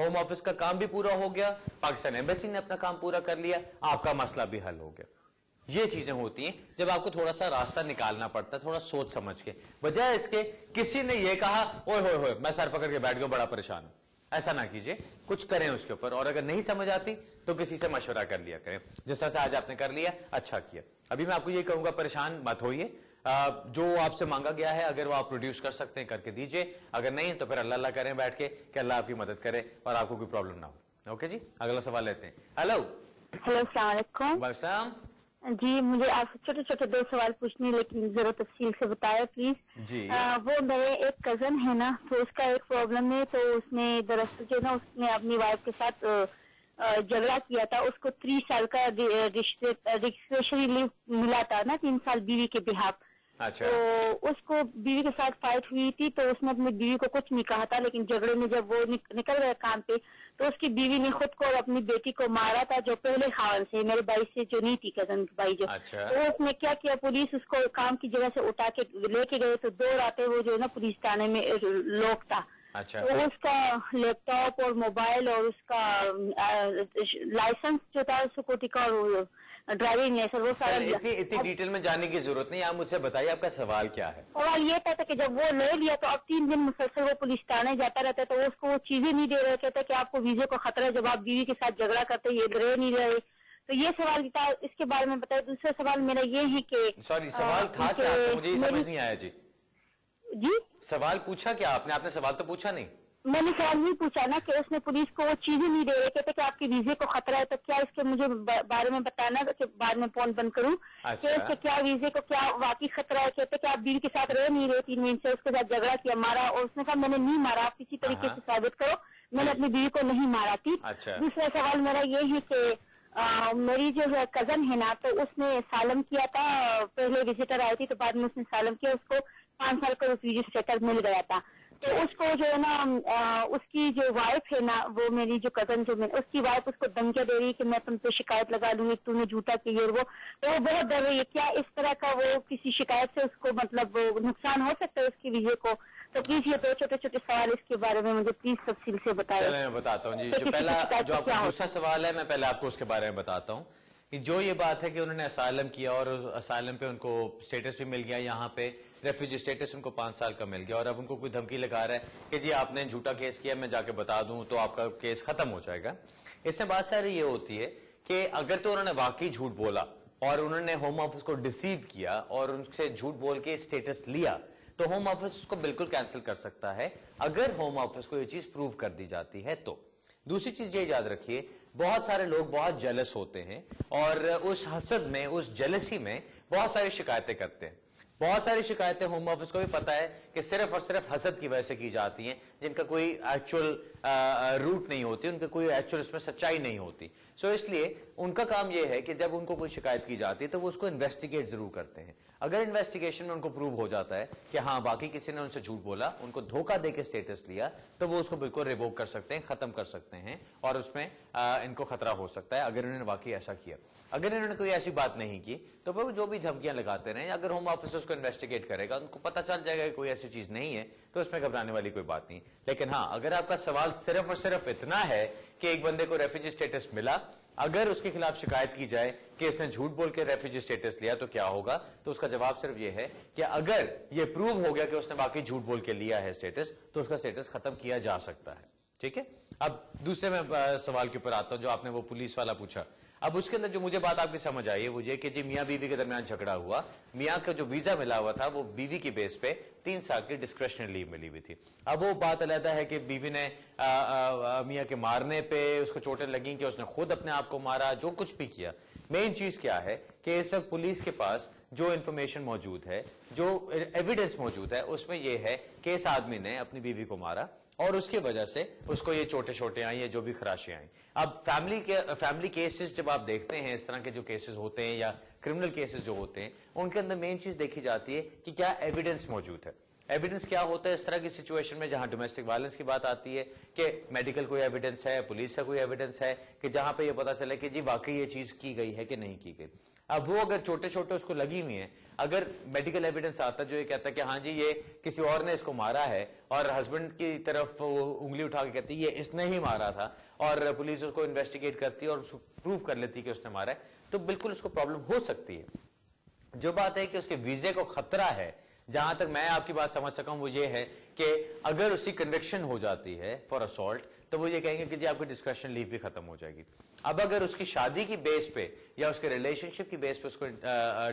Home office کا کام بھی پورا ہو گیا, پاکستان ایمبیسی نے اپنا کام پورا کر لیا, آپ کا مسئلہ بھی حل ہو گیا. یہ چیزیں ہوتی ہیں جب آپ کو تھوڑا سا راستہ نکالنا پڑتا ہے, تھوڑا سوچ سمجھ کے, بجائے اس کے کسی نے یہ کہا اوئے ہوئے ہوئے میں سر پکڑ کے بیٹھ گیا بڑا پریشان ہوں. ایسا نہ کیجئے, کچھ کریں اس کے اوپر, اور اگر نہیں سمجھ آتی تو کسی سے مشورہ کر لیا کریں, جس طرح سے آج آپ نے کر لیا, اچھا کیا. ابھی میں آپ کو یہ کہوں گا پریشان مت ہوئیے, جو آپ سے مانگا گیا ہے اگر وہ آپ پروڈیوس کر سکتے ہیں کر کے دیجئے, اگر نہیں تو پھر اللہ اللہ کریں بیٹھ کے کہ اللہ آپ کی مدد کرے اور آپ کو کوئی پرابلم نہ ہو. اوکے جی, اگلا سوال لیتے ہیں. ہیلو السلام علیکم. السلام. جی مجھے آپ سے چھوٹے چھوٹے 2 سوال پوچھنے, لیکن ذرا تفصیل سے بتایا پلیز. جی وہ میرے ایک کزن ہے نا, تو اس کا ایک پرابلم ہے, تو اس نے دراصل جو نا اس نے اپنی وائف کے ساتھ جھگڑا کیا تھا. اس کو 3 سال کا رجسٹریشن لیو ملا تھا نا, 3 سال بیوی کے بہاف. اچھا. تو اس کو بیوی کے ساتھ فائٹ ہوئی تھی, تو اس نے اپنی بیوی کو کچھ نہیں کہا تھا, لیکن جھگڑے میں جب وہ نکل گئے کام پہ تو اس کی بیوی نے خود کو اور اپنی بیٹی کو مارا تھا, جو پہلے خاون سے, میرے بھائی سے جو نہیں تھی, کزن بھائی جو. اچھا. تو اس نے کیا کیا, پولیس اس کو کام کی جگہ سے اٹھا کے لے کے گئے, تو 2 راتیں وہ جو ہے نا پولیس تھانے میں لوک تھا. اچھا. تو اس کا لیپ ٹاپ اور موبائل اور اس کا لائسنس جو تھا سکوٹی کا اور ڈرائیونگ لائسنس وہ سارا لیا. اتنی ڈیٹیل میں جانے کی ضرورت نہیں, آپ مجھ سے بتائیے آپ کا سوال کیا ہے. سوال یہ تھا کہ جب وہ لے لیا تو اب 3 دن مسلسل وہ پولیس تانے جاتا رہتا ہے, تو اس کو وہ چیزیں نہیں دے رہے, کہتے کہ آپ کو ویزے کو خطرہ ہے, جب آپ بیوی کے ساتھ جھگڑا کرتے یہ رہ نہیں رہے. تو یہ سوال تھا, اس کے بارے میں بتائیں. دوسرا سوال میرا یہ ہے کہ سوری سوال تھا کیا, مجھے یہ سمجھ نہیں آیا. جی جی سوال پوچھا کیا آپ نے سوال تو پوچھا نہیں. میں نے سوال نہیں پوچھا نا کہ اس نے پولیس کو وہ چیزیں نہیں دے رہے, کہتے کہ آپ کے ویزے کو خطرہ ہے, تو کیا اس کے مجھے بارے میں بتانا کہ بعد میں فون بند کروں کہ اس کے کیا ویزے کو کیا واقعی خطرہ ہے. کہتے کہ آپ بیوی کے ساتھ رہ نہیں رہے 3 دن سے, اس کے ساتھ جھگڑا کیا, مارا, اور اس نے کہا میں نے نہیں مارا, آپ کسی طریقے سے ثابت کرو میں نے اپنی بیوی کو نہیں مارا تھی. دوسرا سوال میرا یہ ہے کہ میری جو کزن ہے نا, تو اس نے سالم کیا تھا, پہلے وزٹر آئی تھی تو بعد میں اس نے سالم کیا, اس کو 5 سال کا ریفیوجی اسٹیٹس مل گیا تھا. تو اس کو جو ہے نا اس کی جو وائف ہے نا, وہ میری جو کزن جو اس کی وائف اس کو دھمکیاں دے رہی کہ میں تم پہ شکایت لگا لوں گی, تو نے جھوٹا کیا وہ, تو وہ بہت ڈر رہی ہے. کیا اس طرح کا وہ کسی شکایت سے اس کو مطلب نقصان ہو سکتا ہے اس کی ویزے کو؟ تو پلیز یہ 2 چھوٹے چھوٹے سوال اس کے بارے میں مجھے پلیز تفصیل سے بتائیں. میں بتاتا ہوں. جی جو پہلا جو آپ کا دوسرا سوال ہے, میں پہلے آپ کو اس کے بارے میں بتاتا ہوں. جو یہ بات ہے کہ انہوں نے اسائلم کیا اور اسائلم پہ ان کو سٹیٹس بھی مل گیا, یہاں پہ ریفیوجی سٹیٹس ان کو 5 سال کا مل گیا, اور اب ان کو کوئی دھمکی لگا رہا ہے کہ جی آپ نے جھوٹا کیس کیا, میں جا کے بتا دوں تو آپ کا کیس ختم ہو جائے گا. اس سے بات ساری یہ ہوتی ہے کہ اگر تو انہوں نے واقعی جھوٹ بولا اور انہوں نے ہوم آفس کو ڈیسیو کیا اور ان سے جھوٹ بول کے سٹیٹس لیا, تو ہوم آفس اس کو بالکل کینسل کر سکتا ہے اگر ہوم آفس کو یہ چیز پروو کر دی جاتی ہے تو. دوسری چیز یہ یاد رکھیے, بہت سارے لوگ بہت جیلس ہوتے ہیں اور اس حسد میں, اس جیلسی میں بہت ساری شکایتیں کرتے ہیں. بہت ساری شکایتیں ہوم آفس کو بھی پتا ہے کہ صرف اور صرف حسد کی وجہ سے کی جاتی ہیں, جن کا کوئی ایکچوئل روٹ نہیں ہوتی, ان کا کوئی ایکچوئل اس میں سچائی نہیں ہوتی. سو اس لیے ان کا کام یہ ہے کہ جب ان کو کوئی شکایت کی جاتی ہے تو وہ اس کو انویسٹیگیٹ ضرور کرتے ہیں. اگر انویسٹیگیشن میں ان کو پروو ہو جاتا ہے کہ ہاں باقی کسی نے ان سے جھوٹ بولا, ان کو دھوکہ دے کے سٹیٹس لیا, تو وہ اس کو بالکل ریووک کر سکتے ہیں, ختم کر سکتے ہیں, اور اس میں ان کو خطرہ ہو سکتا ہے اگر انہوں نے واقعی ایسا کیا. اگر انہوں نے کوئی ایسی بات نہیں کی تو وہ جو بھی دھمکیاں لگاتے رہیں, اگر ہوم آفس اس کو انویسٹیگیٹ کرے گا, ان کو پتہ چل جائے گا کہ کوئی ایسی چیز نہیں ہے, تو اس میں گھبرانے والی کوئی بات نہیں. لیکن ہاں, اگر آپ کا سوال صرف اور صرف اتنا ہے کہ ایک بندے کو ریفیوجی سٹیٹس ملا, اگر اس کے خلاف شکایت کی جائے کہ اس نے جھوٹ بول کے ریفیوجی سٹیٹس لیا تو کیا ہوگا, تو اس کا جواب صرف یہ ہے کہ اگر یہ پروو ہو گیا کہ اس نے واقعی جھوٹ بول کے لیا ہے سٹیٹس, تو اس کا سٹیٹس ختم کیا جا سکتا ہے. ٹھیک ہے. اب دوسرے میں سوال کے اوپر آتا ہوں جو آپ نے وہ پولیس والا پوچھا. اب اس کے اندر جو مجھے بات آپ کی سمجھ آئی ہے وہ یہ کہ جی میاں بیوی کے درمیان جھگڑا ہوا, میاں کا جو ویزا ملا ہوا تھا وہ بیوی کی بیس پہ 3 سال کی ڈسکریشنری لیو ملی ہوئی تھی. اب وہ بات علیحدہ ہے کہ بیوی نے میاں کے مارنے پہ اس کو چوٹیں لگیں کہ اس نے خود اپنے آپ کو مارا, جو کچھ بھی کیا. مین چیز کیا ہے کہ اس وقت پولیس کے پاس جو انفارمیشن موجود ہے, جو ایویڈنس موجود ہے, اس میں یہ ہے کہ اس آدمی نے اپنی بیوی کو مارا اور اس کی وجہ سے اس کو یہ چھوٹے چھوٹے آئیں, یہ جو بھی خراشیں آئیں. اب فیملی کیسز جب آپ دیکھتے ہیں, اس طرح کے جو کیسز ہوتے ہیں یا کرمنل کیسز جو ہوتے ہیں, ان کے اندر مین چیز دیکھی جاتی ہے کہ کیا ایویڈنس موجود ہے. ایویڈنس کیا ہوتا ہے اس طرح کی سچویشن میں جہاں ڈومیسٹک وائلنس کی بات آتی ہے, کہ میڈیکل کوئی ایویڈنس ہے, پولیس کا کوئی ایویڈنس ہے, کہ جہاں پہ یہ پتا چلے کہ جی واقعی یہ چیز کی گئی ہے کہ نہیں کی گئی. اب وہ اگر چھوٹے چھوٹے اس کو لگی ہوئی ہیں, اگر میڈیکل ایویڈنس آتا جو یہ کہتا ہے کہ ہاں جی یہ کسی اور نے اس کو مارا ہے, اور ہسبینڈ کی طرف وہ انگلی اٹھا کے کہتی یہ اس نے ہی مارا تھا, اور پولیس اس کو انویسٹیگیٹ کرتی اور پروو کر لیتی کہ اس نے مارا ہے, تو بالکل اس کو پرابلم ہو سکتی ہے. جو بات ہے کہ اس کے ویزے کو خطرہ ہے, جہاں تک میں آپ کی بات سمجھ سکا ہوں وہ یہ ہے کہ اگر اس کی کنوکشن ہو جاتی ہے فار اسالٹ, تو وہ یہ کہیں گے کہ جی آپ کی ڈسکریشن لیو بھی ختم ہو جائے گی. اب اگر اس کی شادی کی بیس پہ یا اس کے ریلیشن شپ کی بیس پہ اس کو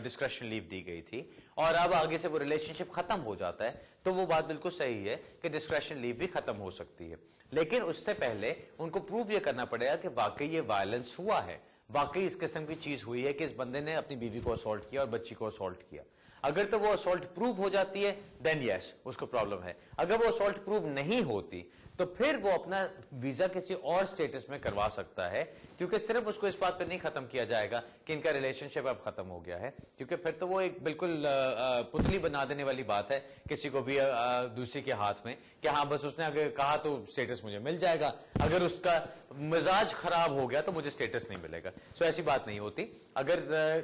ڈسکریشن لیو دی گئی تھی, اور اب آگے سے وہ ریلیشن شپ ختم ہو جاتا ہے, تو وہ بات بالکل صحیح ہے کہ ڈسکریشن لیو بھی ختم ہو سکتی ہے. لیکن اس سے پہلے ان کو پروو یہ کرنا پڑے گا کہ واقعی یہ وائلنس ہوا ہے, واقعی اس قسم کی چیز ہوئی ہے کہ اس بندے نے اپنی بیوی کو اسالٹ کیا اور بچی کو اسالٹ کیا. اگر تو وہ اسالٹ پروو ہو جاتی ہے دین یس اس کو پرابلم ہے. اگر وہ اسالٹ پروو نہیں ہوتی تو پھر وہ اپنا ویزا کسی اور سٹیٹس میں کروا سکتا ہے, کیونکہ صرف اس کو اس بات پہ نہیں ختم کیا جائے گا کہ ان کا ریلیشن شپ اب ختم ہو گیا ہے, کیونکہ پھر تو وہ ایک بالکل پتلی بنا دینے والی بات ہے کسی کو بھی دوسری کے ہاتھ میں کہ ہاں بس اس نے اگر کہا تو سٹیٹس مجھے مل جائے گا, اگر اس کا مزاج خراب ہو گیا تو مجھے سٹیٹس نہیں ملے گا. سو ایسی بات نہیں ہوتی. اگر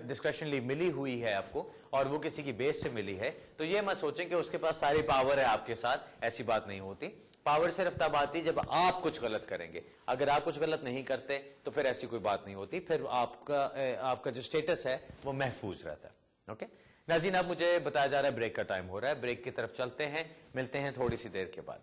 ڈسکریشن لیو ملی ہوئی ہے آپ کو اور وہ کسی کی بیس سے ملی ہے, تو یہ مت سوچیں کہ اس کے پاس ساری پاور ہے آپ کے ساتھ, ایسی بات نہیں ہوتی. پاور صرف تب آتی جب آپ کچھ غلط کریں گے. اگر آپ کچھ غلط نہیں کرتے تو پھر ایسی کوئی بات نہیں ہوتی, پھر آپ کا جو سٹیٹس ہے وہ محفوظ رہتا ہے. اوکے ناظرین, اب مجھے بتایا جا رہا ہے بریک کا ٹائم ہو رہا ہے, بریک کی طرف چلتے ہیں, ملتے ہیں تھوڑی سی دیر کے بعد.